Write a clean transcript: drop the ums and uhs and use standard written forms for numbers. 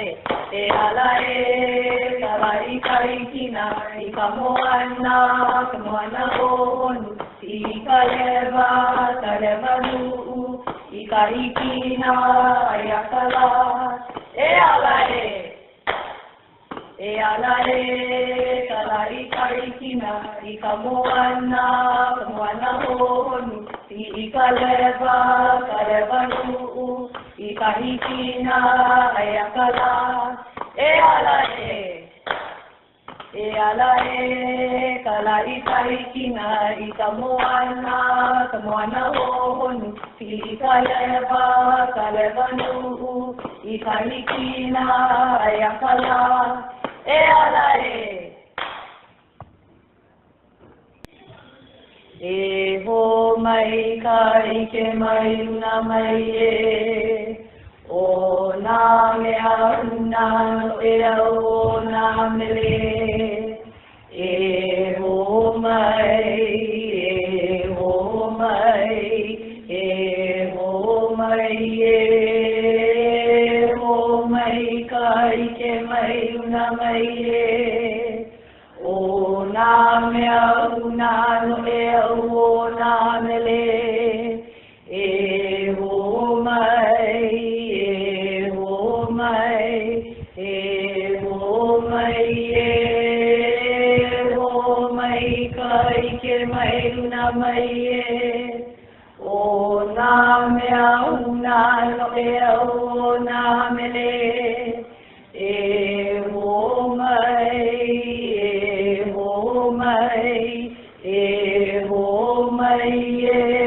e alae, kalai kai kina, I kamoana honu, I kaleva nuu, I kahikina, ayakala, e alae, kalai kai kina, I kamoana honu, I kaleva nuu, I kahikina, ayakala, e alae, kalai kai kina, I kamoana honu, I kaleva nuu, I kahikina, ayakala, e alae. E ho mai kai ke mai una mai e o na mea una e o na mele e ho mai e ho mai e ho mai e ho mai kai ke mai una mai e o na mea una no e o na mele e ho mai e ho mai e ho mai e ho mai kai ke mai una mai e o na mea una no e o na mele e ho mai e ho mai e